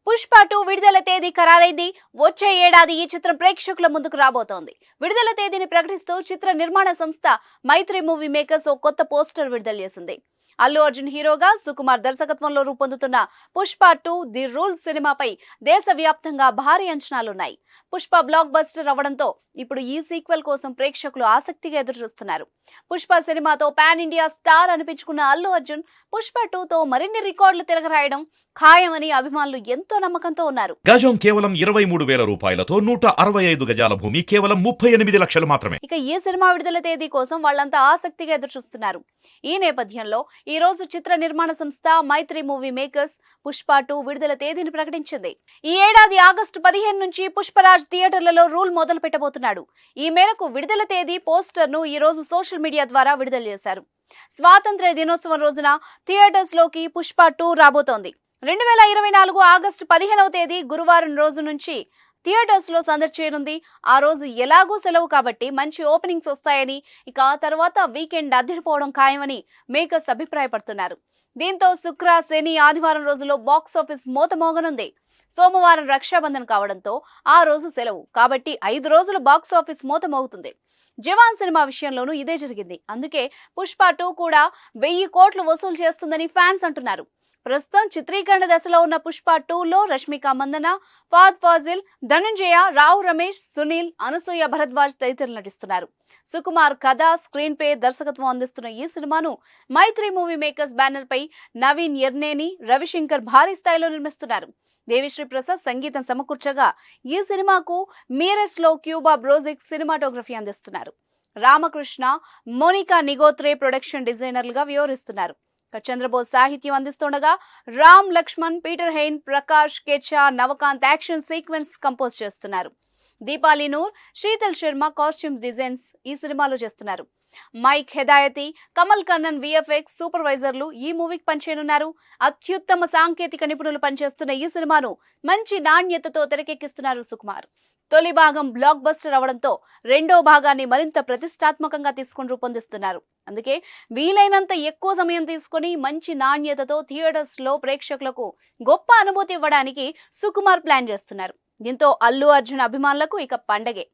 పుష్ప 2 విడుదల తేదీ ఖరారైంది. వచ్చే ఏడాది ఈ చిత్రం ప్రేక్షకుల ముందుకు రాబోతోంది. విడుదల తేదీని ప్రకటిస్తూ చిత్ర నిర్మాణ సంస్థ మైత్రి మూవీ మేకర్స్ ఓ కొత్త పోస్టర్ విడుదల చేసింది. అల్లు అర్జున్ హీరోగా, సుకుమార్ దర్శకత్వంలో రూపొందుతున్న పుష్ప 2 ది రూల్స్ సినిమాపై దేశవ్యాప్తంగా భారీ అంచనాలున్నాయి. పుష్ప బ్లాక్ బస్టర్ అవడంతో ఇప్పుడు ఈ సీక్వెల్ కోసం ప్రేక్షకులు ఆసక్తిగా ఎదురుచూస్తున్నారు. పుష్ప సినిమాతో పాన్ ఇండియా స్టార్ అనిపించుకున్న అల్లు అర్జున్ పుష్ప 2తో మరిన్ని రికార్డులు తిరగరాయడం ఖాయమని అభిమానులు ఎంతో నమ్మకంతో ఉన్నారు. గజం కేవలం 23,000 రూపాయలతో 165 గజాల భూమి కేవలం 38 లక్షలు మాత్రమే. ఇక ఈ సినిమా విడుదల తేదీ కోసం వాళ్ళంతా ఆసక్తిగా ఎదురుచూస్తున్నారు. ఈ నేపథ్యంలో ఈ రోజు చిత్ర నిర్మాణ సంస్థ మైత్రి మూవీ మేకర్స్ పుష్ప 2 విడుదల తేదీని ప్రకటించింది. ఈ ఏడాది ఆగస్టు 15 నుంచి పుష్పరాజ్ థియేటర్లలో రూల్ మొదలు పెట్టబోతున్నాడు. ఈ మేరకు విడుదల తేదీ పోస్టర్ ను ఈ రోజు సోషల్ మీడియా ద్వారా విడుదల చేశారు. స్వాతంత్ర్య దినోత్సవం రోజున థియేటర్స్ లోకి పుష్ప 2 రాబోతోంది. 2024 ఆగస్టు 15వ తేదీ గురువారం రోజు నుంచి థియేటర్స్ లో సందడి చేయనుంది. ఆ రోజు ఎలాగూ సెలవు కాబట్టి మంచి ఓపెనింగ్స్ వస్తాయని, ఇక ఆ తర్వాత వీకెండ్ అదిరిపోవడం ఖాయమని మేకర్స్ అభిప్రాయపడుతున్నారు. దీంతో శుక్ర, శని, ఆదివారం రోజుల్లో బాక్స్ ఆఫీస్ మోతమోగనుంది. సోమవారం రక్షాబంధన్ కావడంతో ఆ రోజు సెలవు కాబట్టి 5 రోజులు బాక్స్ ఆఫీస్ మోతమోగుతుంది. జవాన్ సినిమా విషయంలోనూ ఇదే జరిగింది. అందుకే పుష్ప 2 కూడా 1000 కోట్లు వసూలు చేస్తుందని ఫ్యాన్స్ అంటున్నారు. ప్రస్తుతం చిత్రీకరణ దశలో ఉన్న పుష్ప 2లో రష్మిక మందన, ఫాద్ ఫాజిల్, ధనంజయ, రావు రమేష్, సునీల్, అనసూయ భరద్వాజ్ తదితరులు నటిస్తున్నారు. సుకుమార్ కథ, స్క్రీన్ ప్లే, దర్శకత్వం అందిస్తున్న ఈ సినిమాను మైత్రి మూవీ మేకర్స్ బ్యానర్ పై నవీన్ ఎర్నేని, రవిశంకర్ భారీ స్థాయిలో నిర్మిస్తున్నారు. దేవిశ్రీ ప్రసాద్ సంగీతం సమకూర్చగా ఈ సినిమాకు మీరట్స్ లో క్యూబా బ్రోజిక్ సినిమాటోగ్రఫీ అందిస్తున్నారు. రామకృష్ణ, మోనికా నిగోత్రే ప్రొడక్షన్ డిజైనర్లుగా వ్యవహరిస్తున్నారు. చంద్రబోస్ సాహిత్యం అందిస్తుండగా Ram Lakshman, Peter Hein, Prakash Kecha, Navakanth action sequence compose చేస్తున్నారు. దీపాలి నూర్, శీతల్ శర్మ కాస్ట్యూమ్ డిజైన్స్ ఈ సినిమాలో చేస్తున్నారు. Mike Hedayati, Kamal Kannan VFX సూపర్వైజర్లు ఈ మూవీకి పనిచేయనున్నారు. అత్యుత్తమ సాంకేతిక నిపుణులు పనిచేస్తున్న ఈ సినిమాను మంచి నాణ్యతతో తెరకెక్కిస్తున్నారు సుకుమార్. తొలి భాగం బ్లాక్ బస్టర్ అవడంతో రెండో భాగాన్ని మరింత ప్రతిష్టాత్మకంగా తీసుకుని రూపొందిస్తున్నారు. అందుకే వీలైనంత ఎక్కువ సమయం తీసుకుని మంచి నాణ్యతతో థియేటర్స్ లో ప్రేక్షకులకు గొప్ప అనుభూతి ఇవ్వడానికి సుకుమార్ ప్లాన్ చేస్తున్నారు. దీంతో అల్లు అర్జున్ అభిమానులకు ఇక పండగే.